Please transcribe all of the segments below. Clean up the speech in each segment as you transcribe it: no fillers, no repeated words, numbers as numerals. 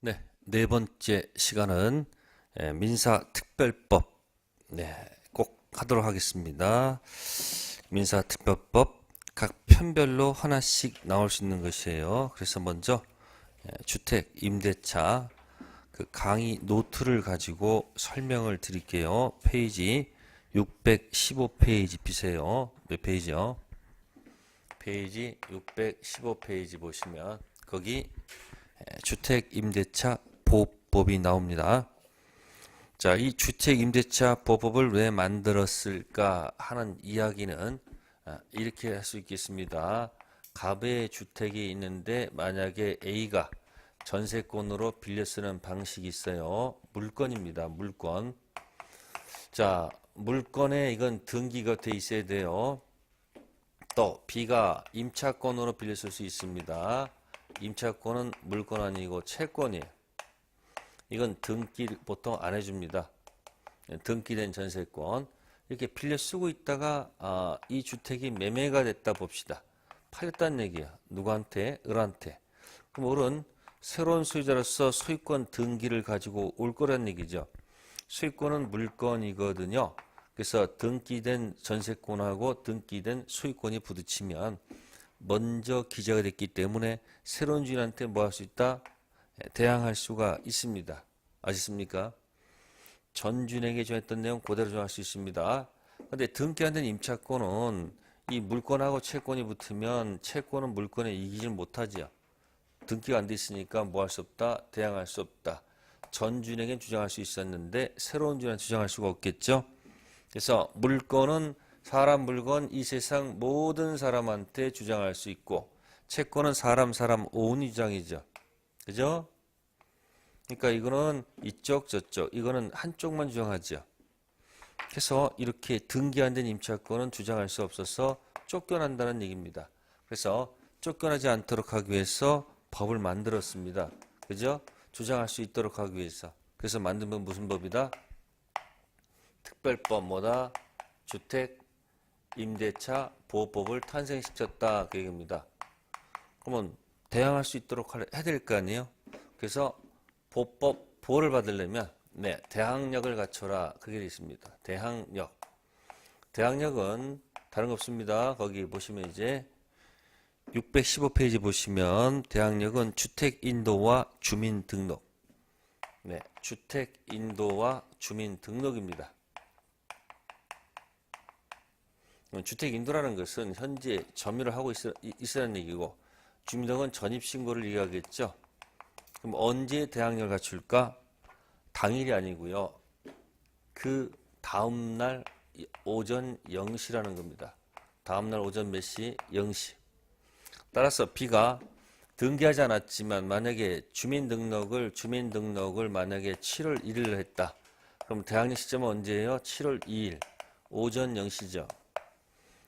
네, 네 번째 시간은 민사특별법 꼭 하도록 하겠습니다. 민사특별법 각 편별로 하나씩 나올 수 있는 것이에요. 그래서 먼저 주택 임대차 그 강의 노트를 가지고 설명을 드릴게요. 페이지 615페이지 피세요. 몇 페이지요? 페이지 615페이지 보시면 거기 주택임대차 보호법이 나옵니다. 자, 이 주택임대차 보호법을 왜 만들었을까 하는 이야기는 이렇게 할 수 있겠습니다. 갑의 주택이 있는데 만약에 A가 전세권으로 빌려 쓰는 방식이 있어요. 물건입니다. 물건. 자, 물건에 이건 등기가 돼 있어야 돼요. 또 B가 임차권으로 빌려 쓸 수 있습니다. 임차권은 물건 아니고 채권이에요. 이건 등기 보통 안 해줍니다. 등기된 전세권. 이렇게 빌려 쓰고 있다가 이 주택이 매매가 됐다 봅시다. 팔렸다는 얘기야. 누구한테? 을한테. 그럼 을은 새로운 소유자로서 소유권 등기를 가지고 올 거란 얘기죠. 소유권은 물건이거든요. 그래서 등기된 전세권하고 등기된 소유권이 부딪히면 먼저 기재가 됐기 때문에 새로운 주인한테 뭐 할 수 있다? 대항할 수가 있습니다. 아셨습니까? 전 주인에게 정했던 내용 그대로 정할 수 있습니다. 근데 등기 안 된 임차권은 이 물건하고 채권이 붙으면 채권은 물건에 이기질 못하지요. 등기가 안 돼 있으니까 뭐 할 수 없다? 대항할 수 없다. 전 주인에겐 주장할 수 있었는데 새로운 주인한테 주장할 수가 없겠죠. 그래서 물건은 사람, 물건, 이 세상 모든 사람한테 주장할 수 있고 채권은 사람 온이 주장이죠. 그죠? 그러니까 이거는 이쪽 저쪽 이거는 한쪽만 주장하죠. 그래서 이렇게 등기 안 된 임차권은 주장할 수 없어서 쫓겨난다는 얘기입니다. 그래서 쫓겨나지 않도록 하기 위해서 법을 만들었습니다. 그죠? 주장할 수 있도록 하기 위해서. 그래서 만든 건 무슨 법이다? 특별법 뭐다? 주택 임대차 보호법을 탄생시켰다 그 얘기입니다. 그러면 대항할 수 있도록 해야 될 거 아니에요? 그래서 보호를 받으려면 대항력을 갖춰라 그게 있습니다. 대항력. 대항력은 다른 거 없습니다. 거기 보시면 이제 615페이지 보시면 대항력은 주택 인도와 주민 등록. 주택 인도와 주민 등록입니다. 주택 인도라는 것은 현재 점유를 하고 있으라는 얘기고 주민등록은 전입신고를 얘기하겠죠. 그럼 언제 대항력을 갖출까? 당일이 아니고요. 그 다음날 오전 0시라는 겁니다. 다음날 오전 몇 시? 0시. 따라서 B가 등기하지 않았지만 만약에 주민등록을 만약에 7월 1일로 했다. 그럼 대항력 시점은 언제예요? 7월 2일 오전 0시죠.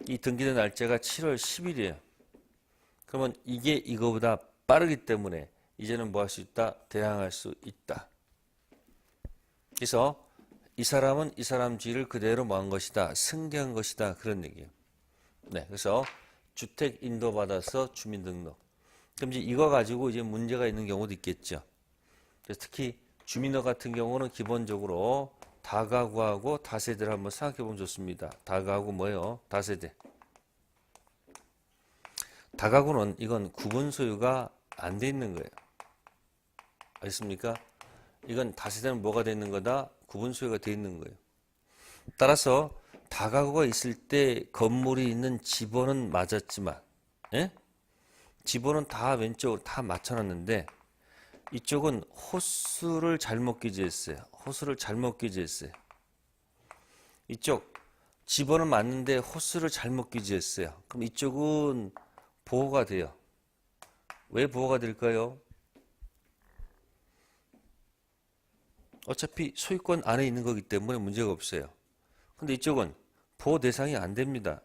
이 등기된 날짜가 7월 10일이에요. 그러면 이게 이거보다 빠르기 때문에 이제는 뭐 할 수 있다? 대항할 수 있다. 그래서 이 사람은 이 사람 주의를 그대로 뭐 한 것이다? 승계한 것이다. 그런 얘기예요. 그래서 주택 인도받아서 주민등록. 그럼 이제 이거 가지고 이제 문제가 있는 경우도 있겠죠. 그래서 특히 주민등록 같은 경우는 기본적으로 다가구하고 다세대를 한번 생각해 보면 좋습니다. 다가구 뭐예요? 다세대. 다가구는 이건 구분 소유가 안 돼 있는 거예요. 알겠습니까? 이건 다세대는 뭐가 돼 있는 거다? 구분 소유가 돼 있는 거예요. 따라서 다가구가 있을 때 건물이 있는 지번은 맞았지만, 지번은 다 왼쪽으로 다 맞춰놨는데 이쪽은 호수를 잘못 기재했어요. 호수를 잘못 기재했어요. 이쪽 지번은 맞는데 호수를 잘못 기재했어요. 그럼 이쪽은 보호가 돼요. 왜 보호가 될까요? 어차피 소유권 안에 있는 거기 때문에 문제가 없어요. 근데 이쪽은 보호 대상이 안 됩니다.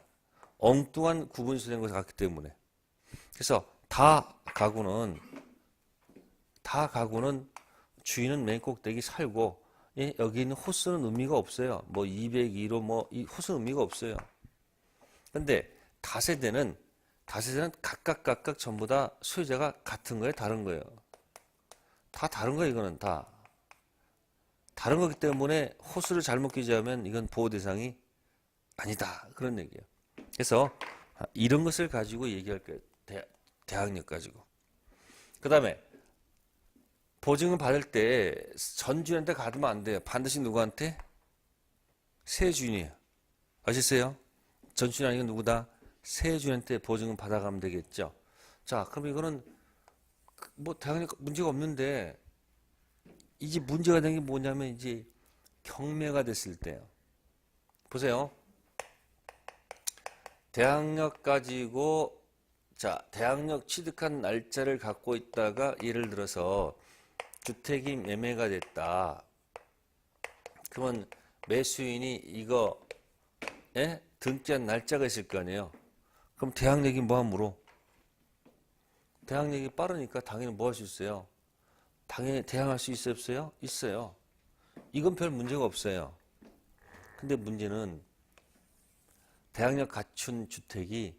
엉뚱한 구분수된 것을 갖기 때문에. 그래서 다 가구는 주인은 맨 꼭대기 살고 여기 있는 호수는 의미가 없어요. 뭐 202로 뭐 이 호수는 의미가 없어요. 근데 다세대는 각각 전부 다 소유자가 같은 거예요, 다른 거예요. 다 다른 거야. 이거는 다 다른 거기 때문에 호수를 잘못 기재하면 이건 보호 대상이 아니다. 그런 얘기예요. 그래서 이런 것을 가지고 얘기할 거예요. 대항력 가지고. 그 다음에 보증금 받을 때 전주인한테 가두면 안 돼요. 반드시 누구한테? 새 주인이에요. 아셨어요? 전주인 아니고 누구다? 새 주인한테 보증금 받아가면 되겠죠. 자, 그럼 이거는 뭐 대항력 문제가 없는데 이제 문제가 된 게 뭐냐면 이제 경매가 됐을 때요. 보세요. 대항력 가지고 자, 대항력 취득한 날짜를 갖고 있다가 예를 들어서 주택이 매매가 됐다. 그러면 매수인이 이거에 등기한 날짜가 있을 거 아니에요. 그럼 대항력이 뭐하므로? 대항력이 빠르니까 당연히 뭐 할 수 있어요? 당연히 대항할 수 있어요, 없어요? 있어요. 이건 별 문제가 없어요. 근데 문제는 대항력 갖춘 주택이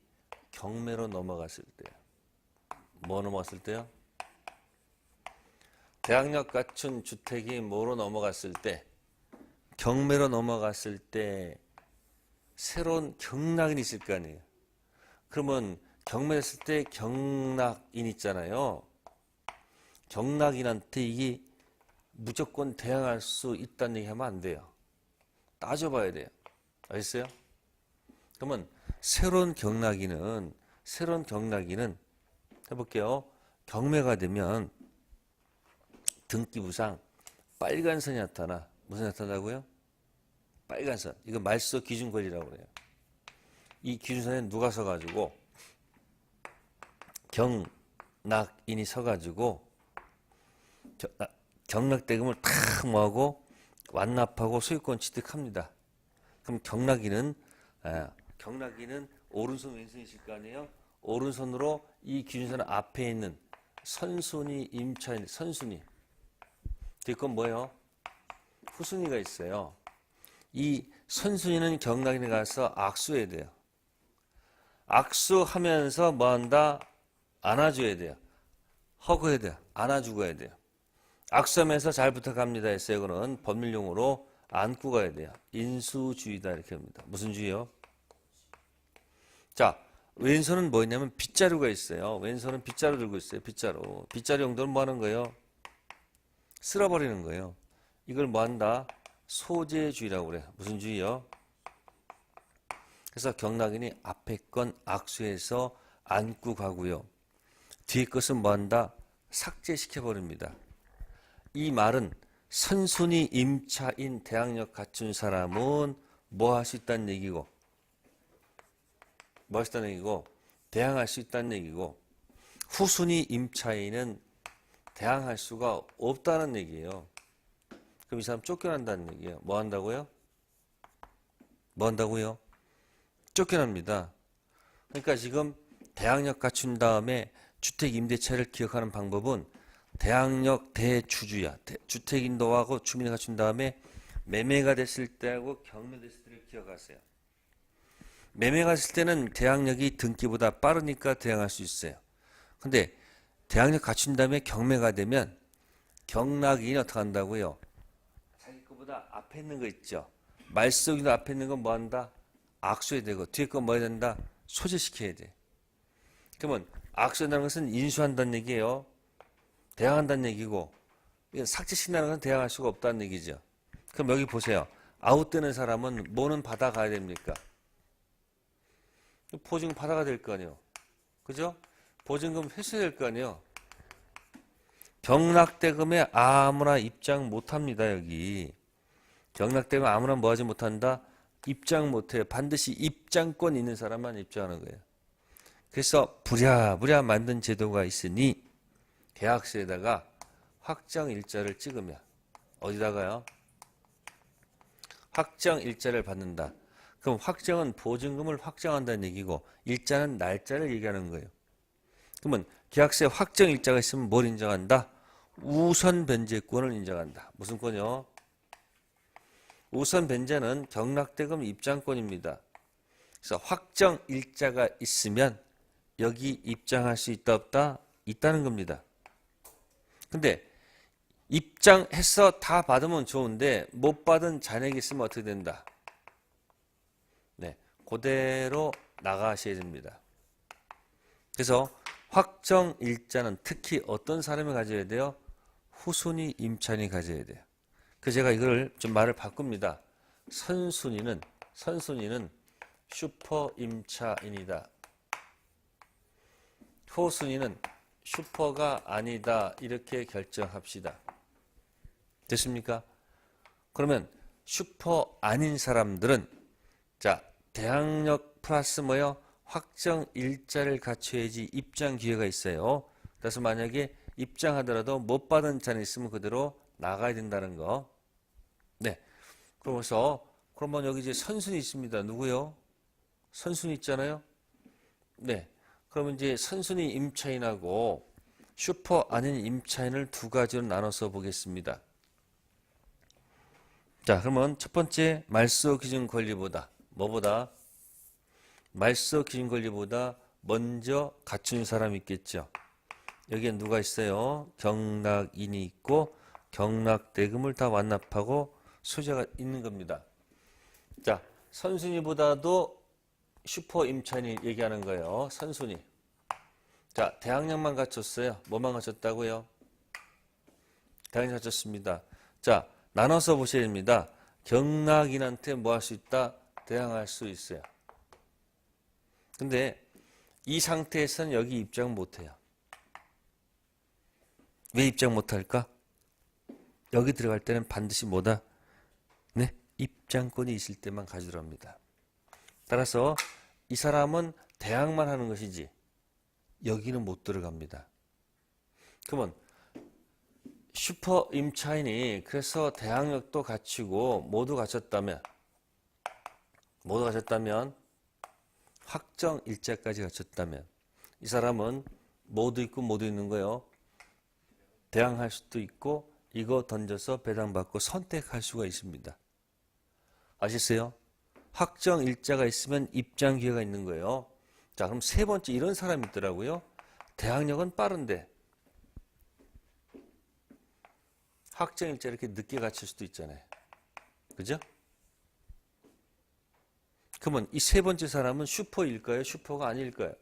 경매로 넘어갔을 때. 뭐 넘어갔을 때요? 대항력 갖춘 주택이 뭐로 넘어갔을 때? 경매로 넘어갔을 때 새로운 경락인이 있을 거 아니에요. 그러면 경매했을 때 경락인 있잖아요. 경락인한테 이게 무조건 대항할 수 있다는 얘기 하면 안 돼요. 따져봐야 돼요. 아셨어요? 그러면 새로운 경락인은 해볼게요. 경매가 되면 등기부상 빨간 선이 나타나. 무슨 나타나고요? 빨간 선. 이거 말소 기준 권리라고 그래요. 이 기준선에 누가 서가지고 경락인이 서가지고 경락대금을 탁 모아고 완납하고 소유권 취득합니다. 그럼 경락인은 오른손 왼손이 있을 거 아니에요? 오른손으로 이 기준선 앞에 있는 선순위 임차인 선순위 뒤건 뭐예요? 후순위가 있어요. 이 선순위는 경락인에 가서 악수해야 돼요. 악수하면서 뭐한다? 안아줘야 돼요. 허그해야 돼요. 안아주고 해야 돼요. 악수하면서 잘 부탁합니다 했어요. 이거는 법률용어로 안고 가야 돼요. 인수주의다 이렇게 합니다. 무슨 주의요? 자, 왼손은 뭐냐면 빗자루가 있어요. 왼손은 빗자루 들고 있어요. 빗자루. 빗자루 용도는 뭐 하는 거예요? 쓸어버리는 거예요. 이걸 뭐 한다? 소재주의라고 그래요. 무슨 주의요? 그래서 경락인이 앞에 건 악수해서 안고 가고요. 뒤에 것은 뭐 한다? 삭제시켜버립니다. 이 말은 선순위 임차인 대항력 갖춘 사람은 뭐 할 수 있다는 얘기고 뭐 할 수 있다는 얘기고 대항할 수 있다는 얘기고 후순위 임차인은 대항할 수가 없다는 얘기예요. 그럼 이 사람 쫓겨난다는 얘기예요. 뭐 한다고요? 뭐 한다고요? 쫓겨납니다. 그러니까 지금 대항력 갖춘 다음에 주택 임대차를 기억하는 방법은 대항력 대주주야. 주택인도하고 주민을 갖춘 다음에 매매가 됐을 때하고 경매됐을 때를 기억하세요. 매매가 됐을 때는 대항력이 등기보다 빠르니까 대항할 수 있어요. 근데 대항력 갖춘 다음에 경매가 되면 경락인이 어떻게 한다고요? 자기 거보다 앞에 있는 거 있죠. 말소기도 앞에 있는 건 뭐 한다? 악수해야 되고 뒤에 건 뭐 해야 된다? 소재시켜야 돼. 그러면 악수한다는 것은 인수한다는 얘기예요. 대항한다는 얘기고 삭제시킨다는 것은 대항할 수가 없다는 얘기죠. 그럼 여기 보세요. 아웃되는 사람은 뭐는 받아가야 됩니까? 보증금 받아가야 될 거 아니에요. 그죠? 보증금 회수해야 될 거 아니에요. 경락대금에 아무나 입장 못합니다. 여기 경락대금 아무나 뭐하지 못한다? 입장 못해요. 반드시 입장권 있는 사람만 입장하는 거예요. 그래서 부랴부랴 만든 제도가 있으니 계약서에다가 확정 일자를 찍으면 어디다가요? 확정 일자를 받는다. 그럼 확정은 보증금을 확정한다는 얘기고 일자는 날짜를 얘기하는 거예요. 그러면 계약서에 확정 일자가 있으면 뭘 인정한다? 우선 변제권을 인정한다. 무슨 권이요? 우선 변제는 경락대금 입장권입니다. 그래서 확정 일자가 있으면 여기 입장할 수 있다 없다? 있다는 겁니다. 근데 입장해서 다 받으면 좋은데 못 받은 잔액이 있으면 어떻게 된다? 네, 그대로 나가셔야 됩니다. 그래서 확정 일자는 특히 어떤 사람이 가져야 돼요? 후순위 임차인이 가져야 돼요. 그래서 제가 이걸 좀 말을 바꿉니다. 선순위는 슈퍼 임차인이다. 후순위는 슈퍼가 아니다. 이렇게 결정합시다. 됐습니까? 그러면 슈퍼 아닌 사람들은 자, 대항력 플러스 뭐요? 확정 일자를 갖춰야지 입장 기회가 있어요. 그래서 만약에 입장하더라도 못 받은 잔이 있으면 그대로 나가야 된다는 거. 네. 그러면서 그러면 여기 이제 선순위 있습니다. 누구요? 선순위 있잖아요. 네. 그러면 이제 선순위 임차인하고 슈퍼 아닌 임차인을 두 가지로 나눠서 보겠습니다. 자, 그러면 첫 번째 말소 기준 권리보다 뭐보다? 말소 기준 권리보다 먼저 갖춘 사람이 있겠죠. 여기에 누가 있어요? 경락인이 있고 경락대금을 다 완납하고 소유자가 있는 겁니다. 자, 선순위보다도 슈퍼 임차인이 얘기하는 거예요. 선순위. 자, 대항력만 갖췄어요. 뭐만 갖췄다고요? 대항력 갖췄습니다. 자, 나눠서 보셔야 됩니다. 경락인한테 뭐 할 수 있다? 대항할 수 있어요. 근데 이 상태에서는 여기 입장 못해요. 왜 입장 못할까? 여기 들어갈 때는 반드시 뭐다? 네, 입장권이 있을 때만 가져갑니다. 따라서 이 사람은 대항만 하는 것이지 여기는 못 들어갑니다. 그러면 슈퍼 임차인이 그래서 대항력도 갖추고 모두 갖췄다면 확정 일자까지 갖췄다면 이 사람은 모두 있고 모두 있는 거요. 대항할 수도 있고 이거 던져서 배당받고 선택할 수가 있습니다. 아시겠어요? 확정 일자가 있으면 입장 기회가 있는 거예요. 자, 그럼 세 번째 이런 사람이 있더라고요. 대항력은 빠른데 확정 일자 이렇게 늦게 갖출 수도 있잖아요. 그죠? 그러면 이 세 번째 사람은 슈퍼일까요? 슈퍼가 아닐까요?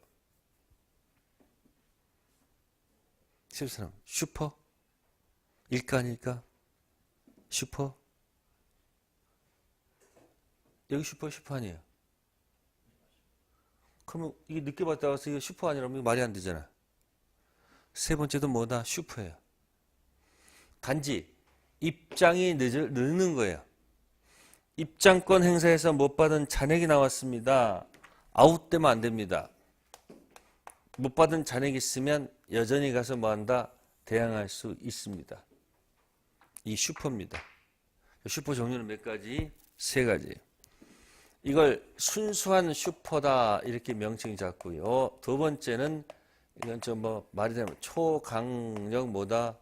세 번째 사람 슈퍼? 일까 아닐까? 슈퍼? 여기 슈퍼 아니에요. 그러면 이게 늦게 봤다고 해서 이게 슈퍼 아니라면 말이 안 되잖아. 세 번째도 뭐다? 슈퍼예요. 단지 입장이 늦는 거예요. 입장권 행사에서 못 받은 잔액이 나왔습니다. 아웃되면 안 됩니다. 못 받은 잔액이 있으면 여전히 가서 뭐한다? 대항할 수 있습니다. 이 슈퍼입니다. 슈퍼 종류는 몇 가지? 세 가지. 이걸 순수한 슈퍼다 이렇게 명칭이 잡고요. 두 번째는 이건 좀 뭐 말이 되면 초강력 뭐다?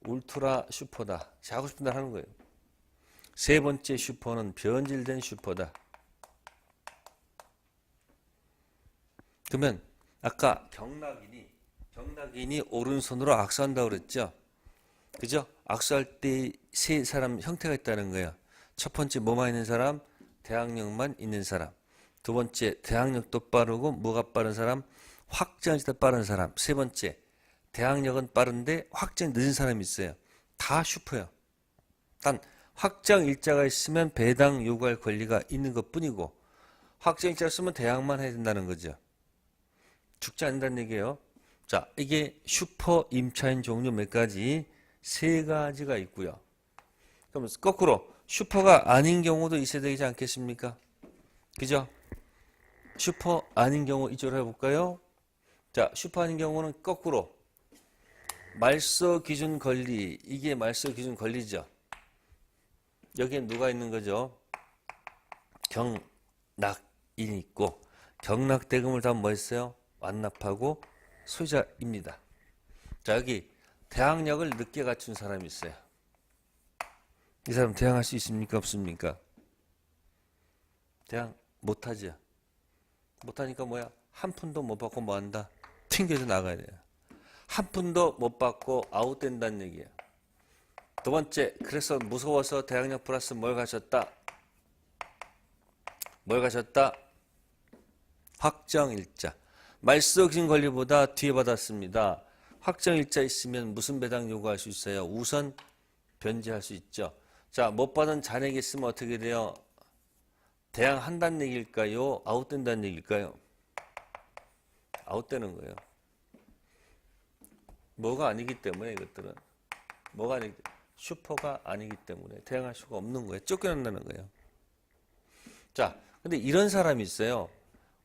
울트라 슈퍼다. 하고 싶은 대로 하는 거예요. 세 번째 슈퍼는 변질된 슈퍼다. 그러면 아까 경락인이 오른손으로 악수한다고 그랬죠? 그죠? 악수할 때 세 사람 형태가 있다는 거예요. 첫 번째 뭐만 있는 사람? 대항력만 있는 사람. 두 번째 대항력도 빠르고 뭐가 빠른 사람? 확정이 더 빠른 사람. 세 번째 대항력은 빠른데 확정이 늦은 사람이 있어요. 다 슈퍼예요. 단 확정 일자가 있으면 배당 요구할 권리가 있는 것뿐이고 확정 일자가 있으면 대항만 해야 된다는 거죠. 죽지 않는다는 얘기예요. 자, 이게 슈퍼 임차인 종류 몇 가지? 세 가지가 있고요. 그럼 거꾸로 슈퍼가 아닌 경우도 있어야 되지 않겠습니까? 그죠? 슈퍼 아닌 경우 이쪽으로 해볼까요? 자, 슈퍼 아닌 경우는 거꾸로 말소 기준 권리, 이게 말소 기준 권리죠. 여기에 누가 있는 거죠? 경락인이 있고 경락대금을 다 뭐 했어요? 완납하고 소유자입니다. 자, 여기 대항력을 늦게 갖춘 사람이 있어요. 이 사람 대항할 수 있습니까? 없습니까? 대항 못하죠. 못하니까 뭐야? 한 푼도 못 받고 뭐 한다? 튕겨서 나가야 돼요. 한 푼도 못 받고 아웃된다는 얘기예요. 두 번째, 그래서 무서워서 대항력 플러스 뭘 가셨다? 뭘 가셨다? 확정일자. 말소기준 권리보다 뒤에 받았습니다. 확정일자 있으면 무슨 배당 요구할 수 있어요? 우선 변제할 수 있죠. 자, 못 받은 잔액이 있으면 어떻게 돼요? 대항한다는 얘기일까요? 아웃된다는 얘기일까요? 아웃되는 거예요. 뭐가 아니기 때문에 이것들은. 뭐가 아니기 때문에. 슈퍼가 아니기 때문에 대항할 수가 없는 거예요. 쫓겨난다는 거예요. 자, 근데 이런 사람이 있어요.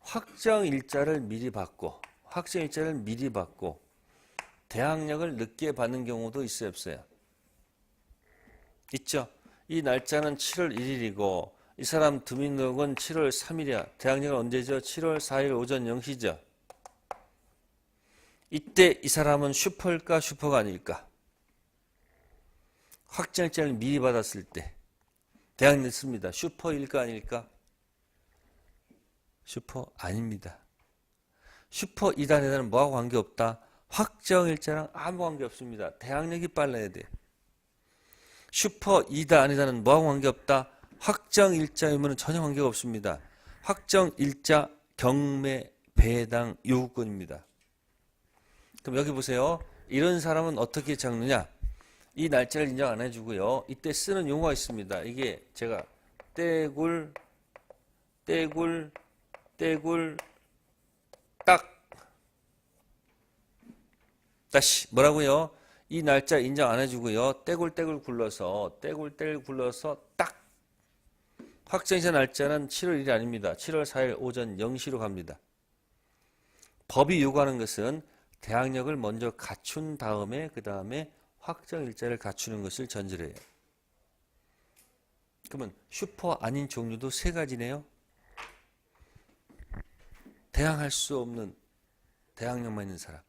확정일자를 미리 받고 대항력을 늦게 받는 경우도 있어요, 없어요? 있죠. 이 날짜는 7월 1일이고 이 사람 주민등록은 7월 3일이야. 대항력은 언제죠? 7월 4일 오전 0시죠. 이때 이 사람은 슈퍼일까 슈퍼가 아닐까? 확정일자를 미리 받았을 때 대항력 늦습니다. 슈퍼일까 아닐까? 슈퍼 아닙니다. 슈퍼 이단에는 뭐하고 관계없다? 확정일자랑 아무 관계없습니다. 대항력이 빨라야 돼. 슈퍼 이다 아니다는 뭐하고 관계없다? 확정일자이면 전혀 관계가 없습니다. 확정일자 경매 배당 요구권입니다. 그럼 여기 보세요. 이런 사람은 어떻게 적느냐? 이 날짜를 인정 안 해주고요. 이때 쓰는 용어가 있습니다. 이게 제가 떼굴 딱 다시 뭐라고요? 이 날짜 인정 안 해주고요. 떼굴 굴러서 딱 확정일자 날짜는 7월 1일 아닙니다. 7월 4일 오전 0시로 갑니다. 법이 요구하는 것은 대항력을 먼저 갖춘 다음에 그 다음에 확정일자를 갖추는 것을 전제로 해요. 그러면 슈퍼 아닌 종류도 세 가지네요. 대항할 수 없는 대항력만 있는 사람.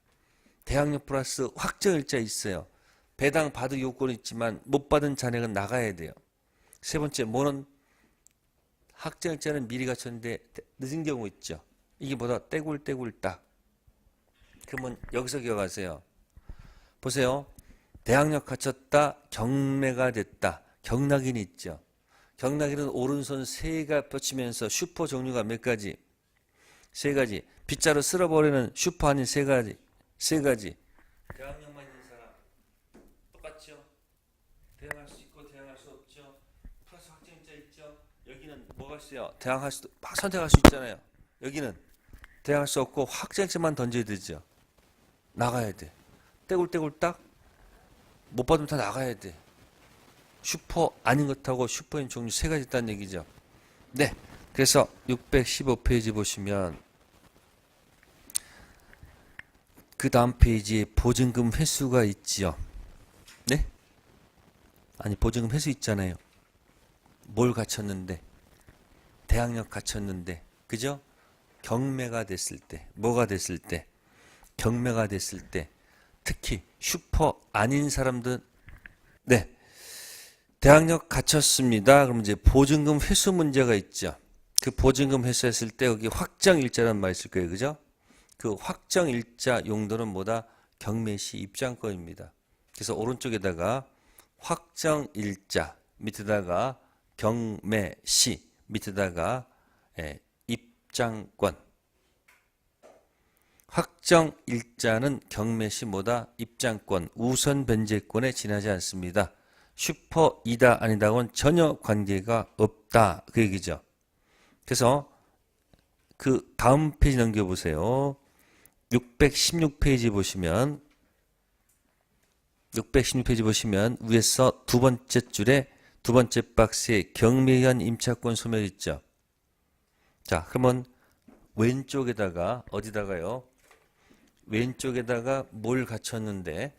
대항력 플러스 확정일자 있어요. 배당 받을 요건은 있지만 못 받은 잔액은 나가야 돼요. 세 번째, 뭐는 확정일자는 미리 갖췄는데 늦은 경우 있죠. 이게 뭐다? 떼굴 딱. 그러면 여기서 기억하세요. 보세요. 대항력 갖췄다. 경매가 됐다. 경락인이 있죠. 경락인은 오른손 세가 뻗치면서 슈퍼 종류가 몇 가지? 세 가지. 빗자루 쓸어버리는 슈퍼 아닌 세 가지. 대항력만 있는 사람 똑같죠? 대항할 수 있고 대항할 수 없죠. 플러스 확정일자 있죠. 여기는 뭐가 있어요? 대항할 수도 선택할 수 있잖아요. 여기는 대항할 수 없고 확정일자만 던져야 되죠. 나가야 돼. 떼굴 딱. 못 받으면 다 나가야 돼. 슈퍼 아닌 것하고 슈퍼인 종류 세 가지 있다는 얘기죠. 네. 그래서 615페이지 보시면 그 다음 페이지에 보증금 횟수가 있지요. 네? 아니 보증금 횟수 있잖아요. 뭘 갖췄는데? 대항력 갖췄는데. 그죠? 경매가 됐을 때. 뭐가 됐을 때? 경매가 됐을 때. 특히 슈퍼 아닌 사람들. 네. 대항력 갖췄습니다. 그럼 이제 보증금 회수 문제가 있죠. 그 보증금 회수했을 때 여기 확정일자라는 말이 있을 거예요. 그죠? 그 확정일자 용도는 뭐다? 경매시 입장권입니다. 그래서 오른쪽에다가 확정일자 밑에다가 경매시 밑에다가 입장권. 확정일자는 경매시 뭐다? 입장권, 우선 변제권에 지나지 않습니다. 슈퍼 이다 아니다고는 전혀 관계가 없다. 그 얘기죠. 그래서 그 다음 페이지 넘겨보세요. 616페이지 보시면 616페이지 보시면 위에서 두 번째 줄에 두 번째 박스에 경매현 임차권 소멸 있죠. 자, 그러면 왼쪽에다가 어디다가요? 왼쪽에다가 뭘 갖췄는데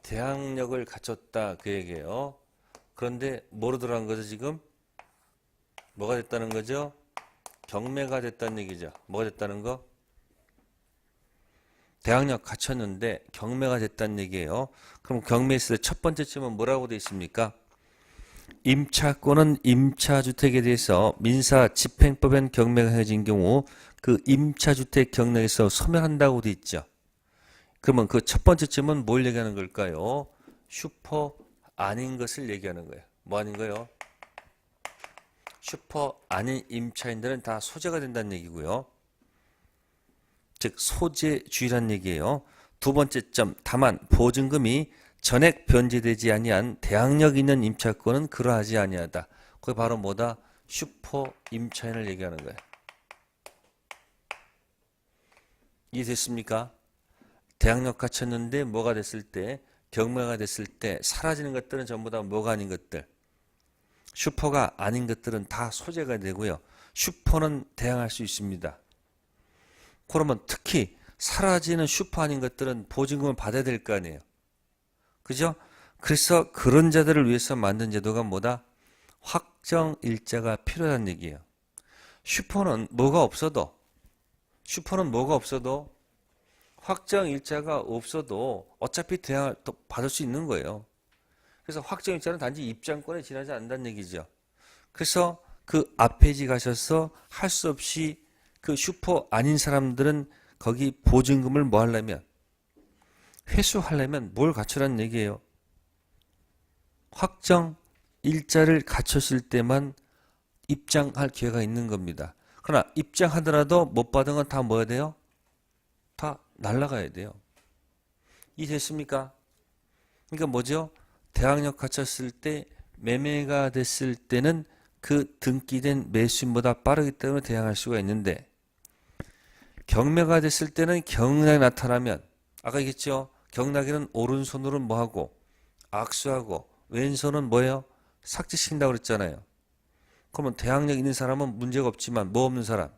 대항력을 갖췄다 그 얘기예요. 그런데 뭐로 들어간 거죠 지금? 뭐가 됐다는 거죠? 경매가 됐다는 얘기죠. 뭐가 됐다는 거? 대항력 갖췄는데 경매가 됐다는 얘기예요. 그럼 경매했을 때 첫 번째 쯤은 뭐라고 되어 있습니까? 임차권은 임차주택에 대해서 민사 집행법엔 경매가 해진 경우 그 임차주택 경락에서 소멸한다고 되어 있죠. 그러면 그 첫 번째 점은 뭘 얘기하는 걸까요? 슈퍼 아닌 것을 얘기하는 거예요. 뭐 아닌 거예요? 슈퍼 아닌 임차인들은 다 소재가 된다는 얘기고요. 즉 소재주의란 얘기예요. 두 번째 점, 다만 보증금이 전액 변제되지 아니한 대항력 있는 임차권은 그러하지 아니하다. 그게 바로 뭐다? 슈퍼 임차인을 얘기하는 거예요. 이해됐습니까? 대항력 갖췄는데 뭐가 됐을 때, 경매가 됐을 때 사라지는 것들은 전부 다 뭐가 아닌 것들. 슈퍼가 아닌 것들은 다 소재가 되고요. 슈퍼는 대항할 수 있습니다. 그러면 특히 사라지는 슈퍼 아닌 것들은 보증금을 받아야 될 거 아니에요. 그죠? 그래서 그런 자들을 위해서 만든 제도가 뭐다? 확정일자가 필요하다는 얘기예요. 슈퍼는 뭐가 없어도 확정일자가 없어도 어차피 대항을 또 받을 수 있는 거예요. 그래서 확정일자는 단지 입장권에 지나지 않는다는 얘기죠. 그래서 그 앞페이지 가셔서 할 수 없이 그 슈퍼 아닌 사람들은 거기 보증금을 뭐 하려면 회수하려면 뭘 갖추라는 얘기예요. 확정 일자를 갖췄을 때만 입장할 기회가 있는 겁니다. 그러나 입장하더라도 못 받은 건 다 뭐야 돼요? 다 날라가야 돼요. 이해됐습니까? 그러니까 뭐죠? 대항력 갖췄을 때 매매가 됐을 때는 그 등기된 매수인보다 빠르기 때문에 대항할 수가 있는데 경매가 됐을 때는 경락이 나타나면 아까 얘기했죠? 경락에는 오른손으로는 뭐하고 악수하고 왼손은 뭐예요? 삭제시킨다고 그랬잖아요. 그러면 대항력 있는 사람은 문제가 없지만 뭐 없는 사람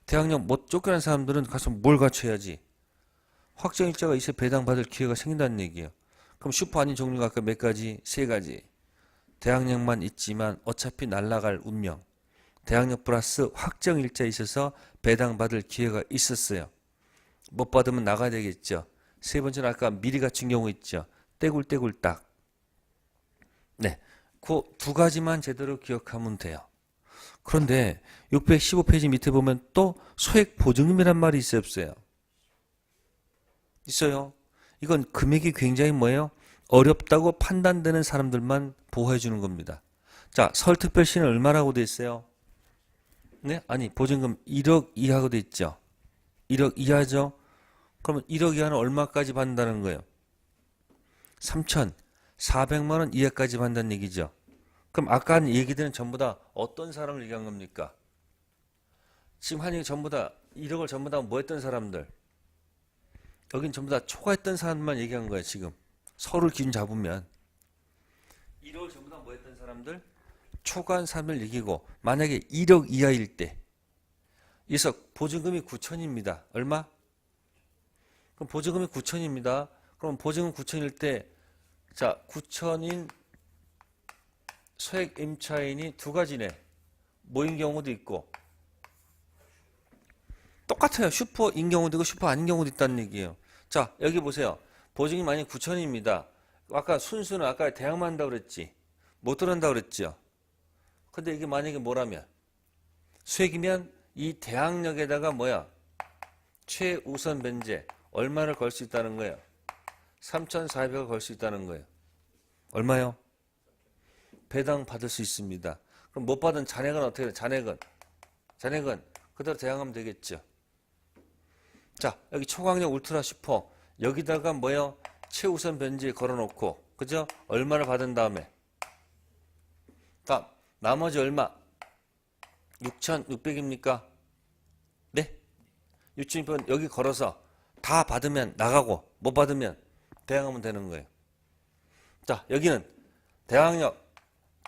대항력 못 쫓겨난 사람들은 가서 뭘 갖춰야지? 확정일자가 있어 배당받을 기회가 생긴다는 얘기예요. 그럼 슈퍼 아닌 종류가 아까 몇 가지? 세 가지. 대항력만 있지만 어차피 날아갈 운명. 대항력 플러스 확정일자에 있어서 배당받을 기회가 있었어요. 못 받으면 나가야 되겠죠. 세 번째는 아까 미리 갖춘 경우 있죠. 떼굴떼굴 딱. 네, 그 두 가지만 제대로 기억하면 돼요. 그런데 615페이지 밑에 보면 또 소액 보증금이란 말이 있어요, 없어요? 있어요. 이건 금액이 굉장히 뭐예요? 어렵다고 판단되는 사람들만 보호해 주는 겁니다. 자, 서울특별시는 얼마라고 돼 있어요? 네? 아니, 보증금 1억 이하고 돼 있죠. 1억 이하죠? 그러면 1억 이하는 얼마까지 받는다는 거예요? 3,400만 원 이하까지 받는다는 얘기죠. 그럼 아까 한 얘기들은 전부 다 어떤 사람을 얘기한 겁니까? 지금 한 얘기 전부 다 1억을 전부 다 뭐 했던 사람들? 여긴 전부 다 초과했던 사람만 얘기한 거예요, 지금. 서울 기준 잡으면. 1억을 전부 다 뭐 했던 사람들? 초과한 사람을 얘기고, 만약에 1억 이하일 때, 그래서 보증금이 9천입니다. 얼마? 그럼 보증금이 9천입니다. 그럼 보증금 9천일 때, 자, 9천인 소액 임차인이 두 가지네. 뭐인 경우도 있고, 똑같아요. 슈퍼인 경우도 있고 슈퍼 아닌 경우도 있다는 얘기예요. 자, 여기 보세요. 보증이 만약 9천입니다. 아까 순수는 아까 대항만 한다고 그랬지. 못 들어간다고 그랬죠. 근데 이게 만약에 뭐라면 수액이면 이 대항력에다가 뭐야? 최우선 변제 얼마를 걸 수 있다는 거예요? 3,400을 걸 수 있다는 거예요. 얼마요? 배당 받을 수 있습니다. 그럼 못 받은 잔액은 어떻게 돼요? 잔액은 그대로 대항하면 되겠죠. 자, 여기 초강력 울트라 슈퍼 여기다가 뭐요? 최우선 변제 걸어놓고 그죠? 얼마를 받은 다음에 다음 나머지 얼마? 6,600입니까? 네? 6,600원 여기 걸어서 다 받으면 나가고 못 받으면 대항하면 되는 거예요. 자, 여기는 대항력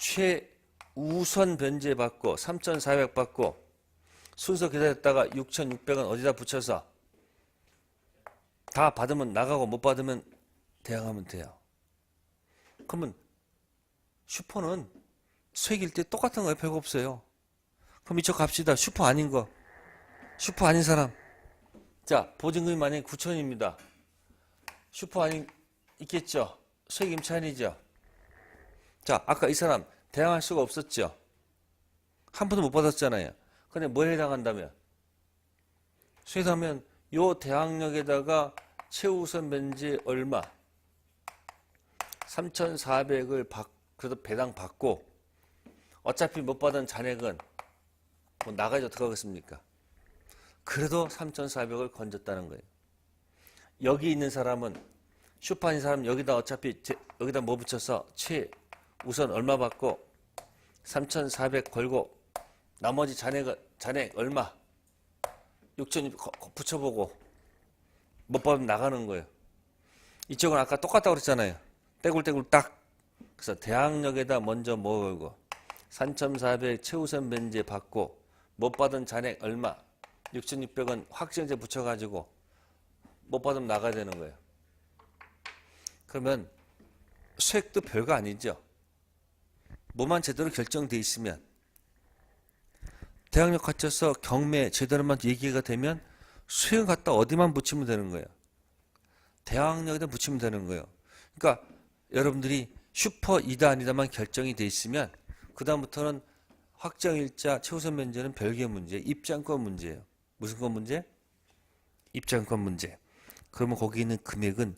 최우선 변제 받고 3,400 받고 순서 기다렸다가 6,600원 어디다 붙여서 다 받으면 나가고 못 받으면 대항하면 돼요. 그러면 슈퍼는 수익일 때 똑같은 거예요. 별거 없어요. 그럼 이쪽 갑시다. 슈퍼 아닌 거. 슈퍼 아닌 사람. 자, 보증금이 만약에 9천입니다. 슈퍼 아닌 있겠죠. 수익 임차인이죠. 자, 아까 이 사람 대항할 수가 없었죠. 한 푼도 못 받았잖아요. 근데 뭐에 해당한다면? 수익하면 요 대항력에다가 최우선 면제 얼마? 3,400을 그래도 배당 받고 어차피 못 받은 잔액은 뭐 나가지 어떡하겠습니까? 그래도 3,400을 건졌다는 거예요. 여기 있는 사람은 슈퍼인 사람 여기다 어차피 여기다 뭐 붙여서 최우선 얼마 받고 3,400 걸고 나머지 잔액 얼마 6,600 붙여보고 못 받으면 나가는 거예요. 이쪽은 아까 똑같다고 그랬잖아요. 떼굴떼굴 딱. 그래서 대항력에다 먼저 뭐 걸고 3,400 최우선 면제 받고 못 받은 잔액 얼마 6,600원 확정제 붙여가지고 못 받으면 나가야 되는 거예요. 그러면 수액도 별거 아니죠. 뭐만 제대로 결정돼 있으면 대항력 갖춰서 경매 제대로만 얘기가 되면 수액을 갖다 어디만 붙이면 되는 거예요. 대항력에다 붙이면 되는 거예요. 그러니까 여러분들이 슈퍼 이다 아니다만 결정이 돼 있으면 그 다음부터는 확정일자 최우선 면제는 별개의 문제, 입장권 문제예요. 무슨 건 문제? 입장권 문제. 그러면 거기 있는 금액은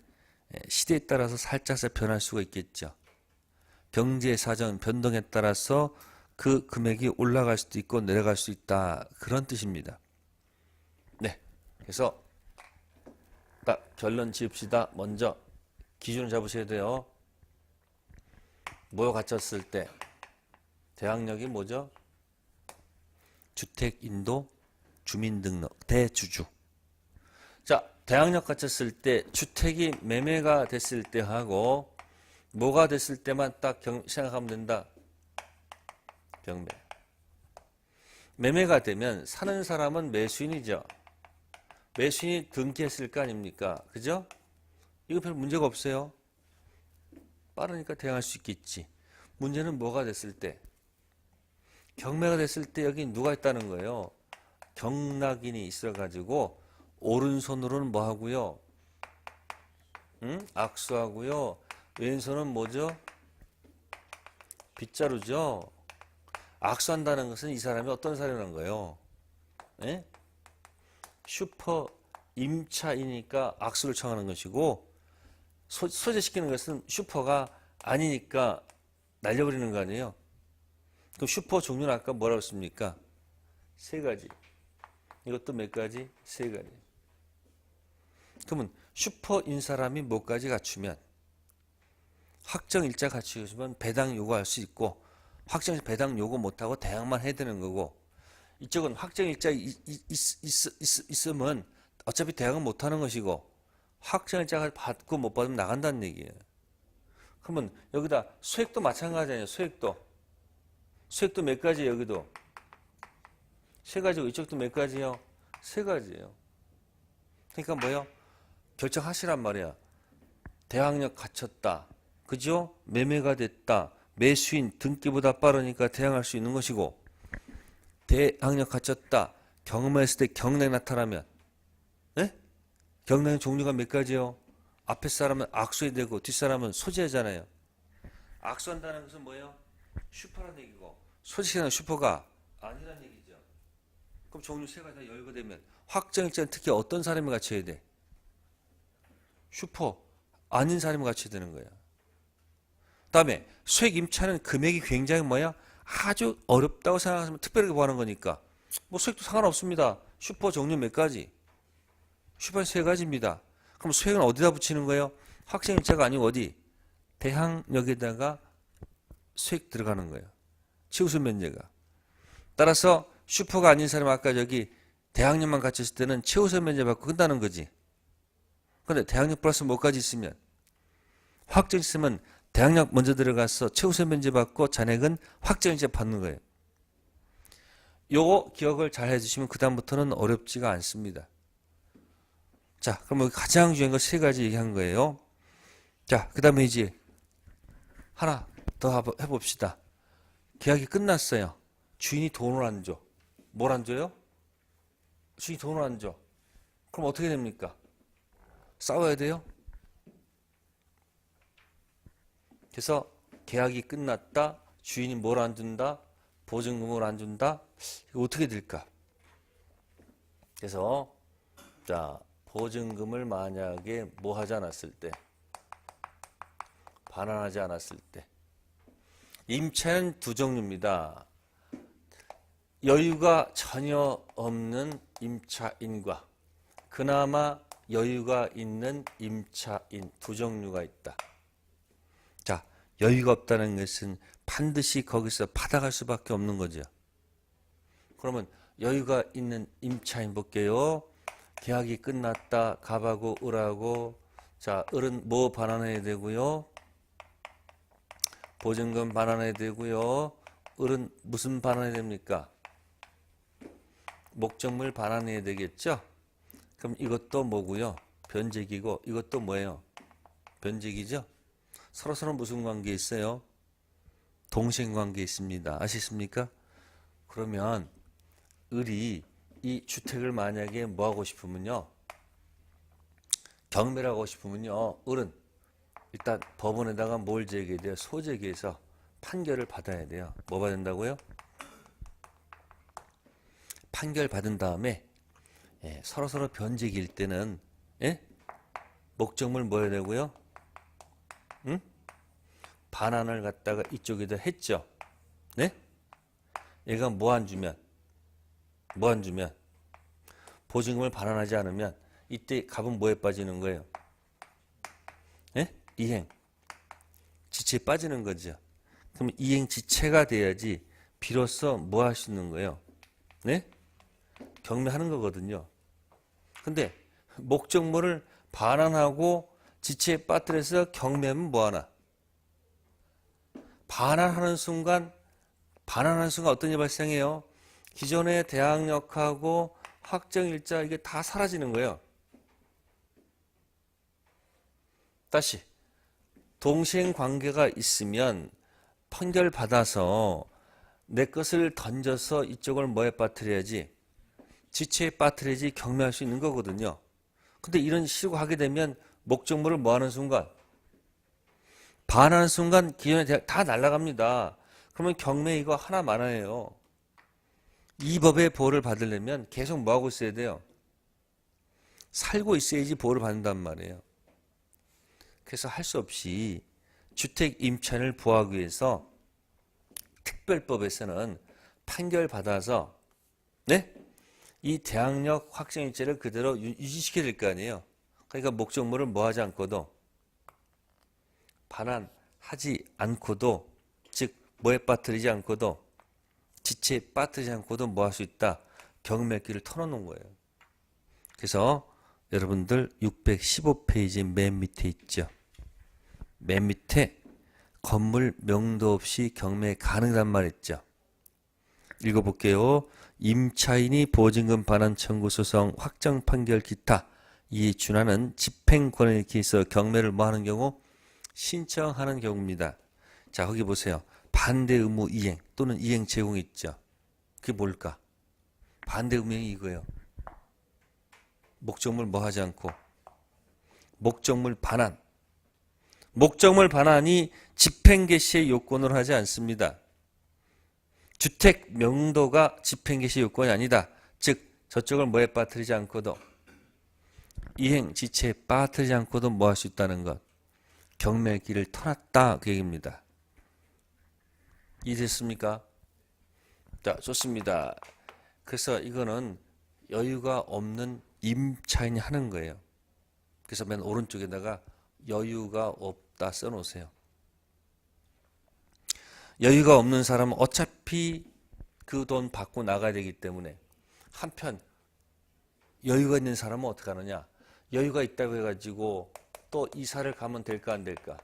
시대에 따라서 살짝 변할 수가 있겠죠. 경제 사정 변동에 따라서 그 금액이 올라갈 수도 있고 내려갈 수 있다. 그런 뜻입니다. 네. 그래서 딱 결론 지읍시다. 먼저 기준을 잡으셔야 돼요. 뭐 갖췄을 때 대항력이 뭐죠? 주택인도 주민등록 대주주. 자, 대항력 갖췄을 때 주택이 매매가 됐을 때 하고 뭐가 됐을 때만 딱 생각하면 된다. 경매. 매매가 되면 사는 사람은 매수인이죠. 매수인이 등기했을 거 아닙니까? 그죠? 이거 별 문제가 없어요. 빠르니까 대응할 수 있겠지. 문제는 뭐가 됐을 때? 경매가 됐을 때 여기 누가 있다는 거예요? 경락인이 있어가지고 오른손으로는 뭐 하고요? 악수하고요. 왼손은 뭐죠? 빗자루죠. 악수한다는 것은 이 사람이 어떤 사람이라는 거예요? 예? 슈퍼 임차이니까 악수를 청하는 것이고 소재시키는 것은 슈퍼가 아니니까 날려버리는 거 아니에요? 그럼 슈퍼 종류는 아까 뭐라고 했습니까? 세 가지. 이것도 몇 가지? 세 가지. 그러면 슈퍼인 사람이 뭐까지 갖추면 확정 일자 갖추면 배당 요구할 수 있고 확정 배당 요구 못하고 대항만 해야 되는 거고 이쪽은 확정 일자 있으면 어차피 대항은 못하는 것이고 확정 일자가 받고 못 받으면 나간다는 얘기예요. 그러면 여기다 수액도 마찬가지예요. 수액도 몇 가지예요. 여기도 세 가지고 이쪽도 몇 가지요? 세 가지예요. 그러니까 뭐요? 결정하시란 말이야. 대항력 갖췄다. 그죠? 매매가 됐다. 매수인 등기보다 빠르니까 대항할 수 있는 것이고 대항력 갖췄다. 경험했을 때 경락이 나타나면 네? 경락의 종류가 몇 가지요? 앞에 사람은 악수해야 되고 뒷사람은 소지하잖아요. 악수한다는 것은 뭐예요? 슈퍼라는 얘기고 소지하는 슈퍼가 아니라는 얘기죠. 그럼 종류 세 가지 다 열거되면 확정일자는 특히 어떤 사람이 갖춰야 돼? 슈퍼 아닌 사람이 갖춰야 되는 거야. 다음에 수액 임차는 금액이 굉장히 뭐야? 아주 어렵다고 생각하시면 특별하게 구하는 거니까 뭐 수액도 상관없습니다. 슈퍼 종류 몇 가지? 슈퍼는 세 가지입니다. 그럼 수액은 어디다 붙이는 거예요? 확정일자가 아니고 어디? 대항력에다가 수액 들어가는 거예요. 최우선 면제가. 따라서 슈퍼가 아닌 사람 아까 저기 대항력만 갖췄을 때는 최우선 면제 받고 끝나는 거지. 근데 대항력 플러스 뭐까지 있으면 확정 있으면 대항력 먼저 들어가서 최우선 면제 받고 잔액은 확정일자 받는 거예요. 요거 기억을 잘 해주시면 그 다음부터는 어렵지가 않습니다. 자, 그럼 가장 중요한 거 세 가지 얘기한 거예요. 자, 그 다음에 이제 하나 더 해봅시다. 계약이 끝났어요. 주인이 돈을 안 줘. 뭘 안 줘요? 주인이 돈을 안 줘. 그럼 어떻게 됩니까? 싸워야 돼요? 그래서 계약이 끝났다. 주인이 뭘 안 준다? 보증금을 안 준다? 이거 어떻게 될까? 그래서 자 보증금을 만약에 뭐 하지 않았을 때, 반환하지 않았을 때. 임차는 두 종류입니다. 여유가 전혀 없는 임차인과 그나마 여유가 있는 임차인 두 종류가 있다. 자, 여유가 없다는 것은 반드시 거기서 받아갈 수밖에 없는 거죠. 그러면 여유가 있는 임차인 볼게요. 계약이 끝났다. 갑하고 을하고, 자, 을은 뭐 반환해야 되고요? 보증금 반환해야 되고요. 을은 무슨 반환해야 됩니까? 목적물 반환해야 되겠죠? 그럼 이것도 뭐고요? 변제기고, 이것도 뭐예요? 변제기죠? 서로서로 무슨 관계 있어요? 동생관계 있습니다. 아시겠습니까? 그러면 을이 이 주택을 만약에 뭐 하고 싶으면요, 경매를 하고 싶으면요, 을은 일단 법원에다가 뭘 제기해야 돼요? 소제기해서 판결을 받아야 돼요. 뭐 받는다고요? 판결 받은 다음에 서로서로 변제기일 때는 목적물 뭐 해야 되고요? 응? 반환을 갖다가 이쪽에다 했죠. 네? 얘가 뭐 안 주면 보증금을 반환하지 않으면 이때 갑은 뭐에 빠지는 거예요? 이행 지체에 빠지는 거죠. 그럼 이행 지체가 돼야지 비로소 뭐 할 수 있는 거예요? 네? 경매하는 거거든요. 근데 목적물을 반환하고 지체에 빠뜨려서 경매하면 뭐 하나? 반환하는 순간 어떤 일이 발생해요? 기존의 대항력하고 확정일자 이게 다 사라지는 거예요. 다시 동시행 관계가 있으면 판결 받아서 내 것을 던져서 이쪽을 뭐에 빠뜨려야지? 지체에 빠뜨려야지 경매할 수 있는 거거든요. 근데 이런 식으로 하게 되면 목적물을 뭐 하는 순간? 반하는 순간 기존의 다 날아갑니다. 그러면 경매 이거 하나만 해요. 이 법의 보호를 받으려면 계속 뭐 하고 있어야 돼요? 살고 있어야지 보호를 받는단 말이에요. 그래서 할 수 없이 주택 임차인을 보호하기 위해서 특별법에서는 판결 받아서 이 대항력 확정일자를 그대로 유지시켜야 될 거 아니에요. 그러니까 목적물을 뭐 하지 않고도 반환하지 않고도 즉 뭐에 빠뜨리지 않고도 지체에 빠뜨리지 않고도 뭐 할 수 있다? 경매기를 털어놓은 거예요. 그래서 여러분들 615페이지 맨 밑에 있죠. 맨 밑에 건물 명도 없이 경매 가능하단 말했죠. 읽어볼게요. 임차인이 보증금 반환 청구 소송 확정 판결 기타 이에 준하는 집행권에 기해서 경매를 뭐 하는 경우? 신청하는 경우입니다. 자, 거기 보세요. 반대 의무 이행 또는 이행 제공이 있죠. 그게 뭘까? 반대 의무 이행이 이거예요. 목적물 뭐 하지 않고 목적물 반환. 목적물 반환이 집행 개시의 요건으로 하지 않습니다. 주택 명도가 집행 개시 요건이 아니다. 즉 저쪽을 뭐에 빠뜨리지 않고도 이행 지체에 빠뜨리지 않고도 뭐 할 수 있다는 것. 경매기를 터놨다 그 얘기입니다. 이해됐습니까? 자, 좋습니다. 그래서 이거는 여유가 없는 임차인이 하는 거예요. 그래서 맨 오른쪽에다가 여유가 없다 써놓으세요. 여유가 없는 사람은 어차피 그 돈 받고 나가야 되기 때문에 한편 여유가 있는 사람은 어떻게 하느냐? 여유가 있다고 해가지고 또 이사를 가면 될까 안 될까?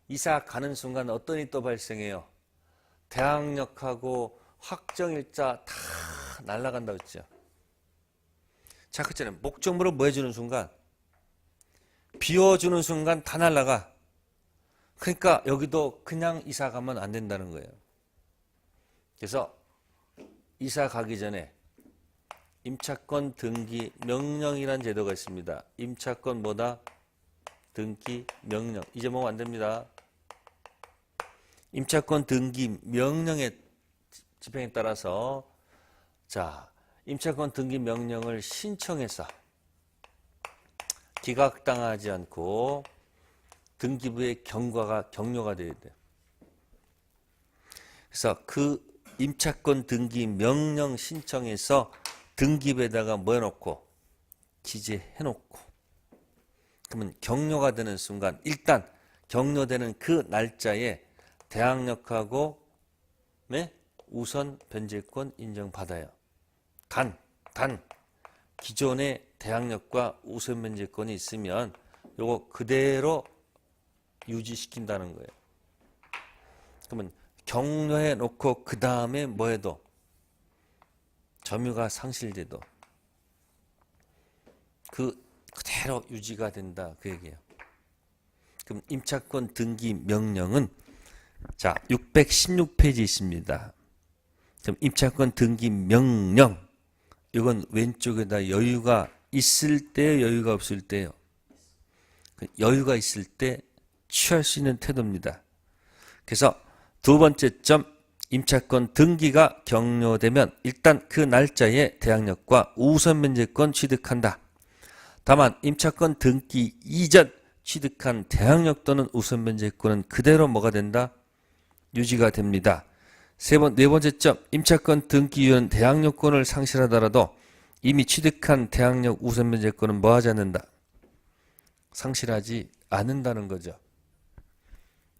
이사 가는 순간 어떤 일이 또 발생해요? 대항력하고 확정일자 다 날아간다고 했죠. 자, 그렇잖아요. 목적물을 뭐 해주는 순간 비워주는 순간 다 날아가. 그러니까 여기도 그냥 이사 가면 안 된다는 거예요. 그래서 이사 가기 전에 임차권 등기 명령이라는 제도가 있습니다. 임차권 뭐다? 등기 명령. 잊어먹으면 안 됩니다. 임차권 등기 명령의 집행에 따라서 자, 임차권 등기 명령을 신청해서 기각당하지 않고 등기부의 격려가 돼야 돼요. 그래서 그 임차권 등기 명령 신청해서 등기부에다가 뭐 해놓고 기재해놓고 그러면 격려가 되는 순간 일단 격려되는 그 날짜에 대항력하고 네? 우선 변제권 인정받아요. 단 기존의 대항력과 우선 변제권이 있으면 요거 그대로 유지시킨다는 거예요. 그러면 격려해 놓고 그 다음에 뭐 해도 점유가 상실돼도 그대로 유지가 된다 그 얘기예요. 그럼 임차권 등기 명령은 자 616페이지 있습니다. 그럼 임차권 등기 명령 이건 왼쪽에다 여유가 있을 때 여유가 없을 때요. 여유가 있을 때 취할 수 있는 태도입니다. 그래서 두 번째 점 임차권 등기가 격려되면 일단 그 날짜에 대항력과 우선 면제권 취득한다. 다만 임차권 등기 이전 취득한 대항력 또는 우선 면제권은 그대로 뭐가 된다? 유지가 됩니다. 네 번째 점 임차권 등기 이후는 대항력권을 상실하더라도 이미 취득한 대항력 우선 면제권은 뭐 하지 않는다? 상실하지 않는다는 거죠.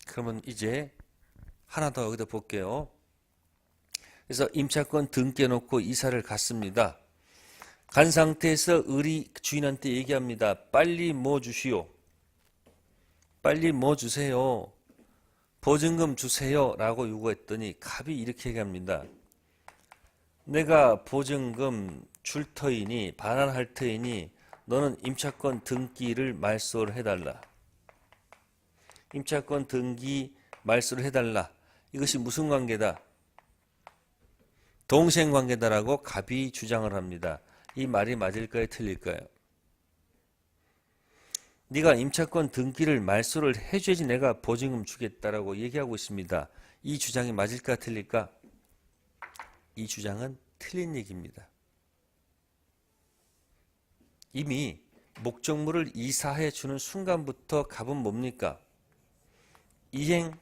그러면 이제 하나 더 여기다 볼게요. 그래서 임차권 등기해 놓고 이사를 갔습니다. 간 상태에서 을이 주인한테 얘기합니다. 빨리 뭐 주시오. 빨리 뭐 주세요. 보증금 주세요 라고 요구했더니 갑이 이렇게 얘기합니다. 내가 보증금 줄 터이니 반환할 터이니 너는 임차권 등기를 말소를 해달라. 임차권 등기 말소를 해달라. 이것이 무슨 관계다? 동생 관계다라고 갑이 주장을 합니다. 이 말이 맞을까요? 틀릴까요? 네가 임차권 등기를 말소를 해줘야지 내가 보증금 주겠다라고 얘기하고 있습니다. 이 주장이 맞을까 틀릴까? 이 주장은 틀린 얘기입니다. 이미 목적물을 이사해 주는 순간부터 갑은 뭡니까? 이행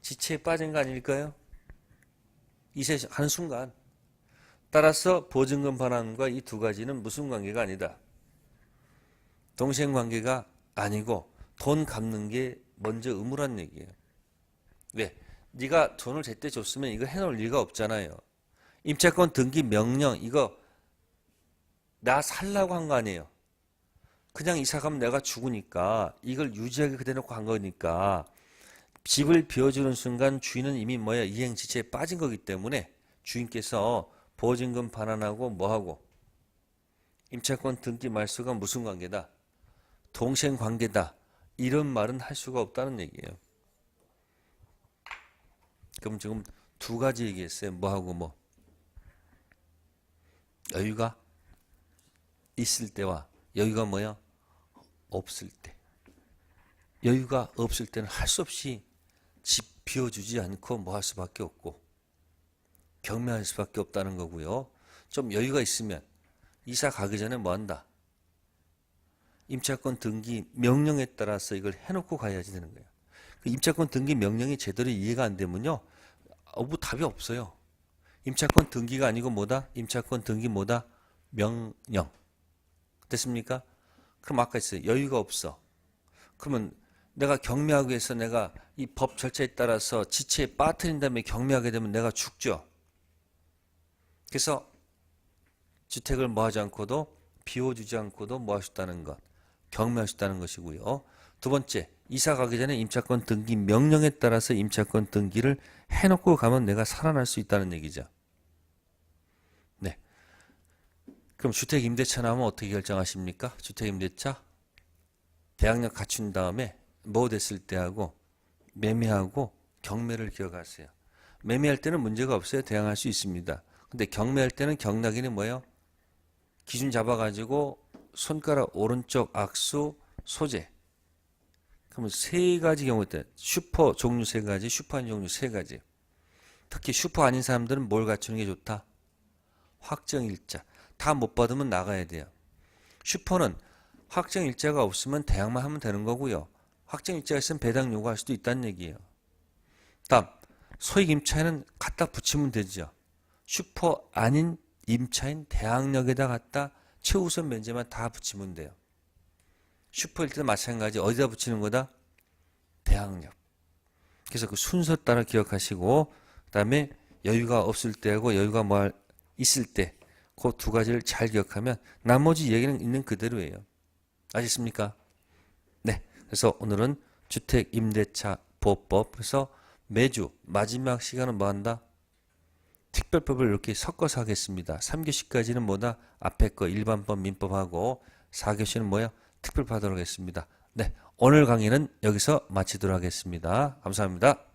지체에 빠진 거 아닐까요? 이사하는 순간. 따라서 보증금 반환과 이 두 가지는 무슨 관계가 아니다. 동생 관계가 아니고 돈 갚는 게 먼저 의무란 얘기예요. 왜? 네가 돈을 제때 줬으면 이거 해놓을 리가 없잖아요. 임차권 등기 명령 이거 나 살라고 한 거 아니에요. 그냥 이사 가면 내가 죽으니까 이걸 유지하게 그대 놓고 간 거니까 집을 비워주는 순간 주인은 이미 뭐야 이행지체에 빠진 거기 때문에 주인께서 보증금 반환하고 뭐하고 임차권 등기 말소가 무슨 관계다? 동생 관계다. 이런 말은 할 수가 없다는 얘기예요. 그럼 지금 두 가지 얘기했어요. 뭐하고 뭐. 여유가 있을 때와 여유가 뭐야? 없을 때. 여유가 없을 때는 할 수 없이 집 비워주지 않고 뭐 할 수밖에 없고 경매할 수밖에 없다는 거고요. 좀 여유가 있으면 이사 가기 전에 뭐 한다? 임차권 등기 명령에 따라서 이걸 해놓고 가야지 되는 거예요. 그 임차권 등기 명령이 제대로 이해가 안 되면요. 뭐 답이 없어요. 임차권 등기가 아니고 뭐다? 임차권 등기 뭐다? 명령. 됐습니까? 그럼 아까 했어요. 여유가 없어. 그러면 내가 경매하기 위해서 내가 이 법 절차에 따라서 지체에 빠뜨린 다음에 경매하게 되면 내가 죽죠. 그래서 주택을 뭐 하지 않고도 비워주지 않고도 뭐 하셨다는 것. 경매하셨다는 것이고요. 두 번째, 이사 가기 전에 임차권 등기 명령에 따라서 임차권 등기를 해놓고 가면 내가 살아날 수 있다는 얘기죠. 네. 그럼 주택임대차 나오면 어떻게 결정하십니까? 주택임대차 대항력 갖춘 다음에 뭐 됐을 때 하고 매매하고 경매를 기억하세요. 매매할 때는 문제가 없어요. 대항할 수 있습니다. 근데 경매할 때는 경락인이 뭐예요? 기준 잡아가지고 손가락 오른쪽 악수 소재. 그러면 세 가지 경우 때 슈퍼 종류 세 가지, 슈퍼 아닌 종류 세 가지. 특히 슈퍼 아닌 사람들은 뭘 갖추는 게 좋다? 확정일자. 다 못 받으면 나가야 돼요. 슈퍼는 확정일자가 없으면 대항만 하면 되는 거고요. 확정일자가 있으면 배당 요구할 수도 있다는 얘기예요. 다음 소액 임차인은 갖다 붙이면 되죠. 슈퍼 아닌 임차인 대항력에다 갖다 최우선 면제만 다 붙이면 돼요. 슈퍼일 때도 마찬가지. 어디다 붙이는 거다? 대항력. 그래서 그 순서 따라 기억하시고, 그 다음에 여유가 없을 때하고 여유가 뭐 있을 때 그 두 가지를 잘 기억하면 나머지 얘기는 있는 그대로예요. 아셨습니까? 네. 그래서 오늘은 주택임대차 보호법. 그래서 매주 마지막 시간은 뭐 한다? 특별법을 이렇게 섞어서 하겠습니다. 3교시까지는 뭐다? 앞에 거 일반법 민법하고 4교시는 뭐야? 특별법 하도록 하겠습니다. 네. 오늘 강의는 여기서 마치도록 하겠습니다. 감사합니다.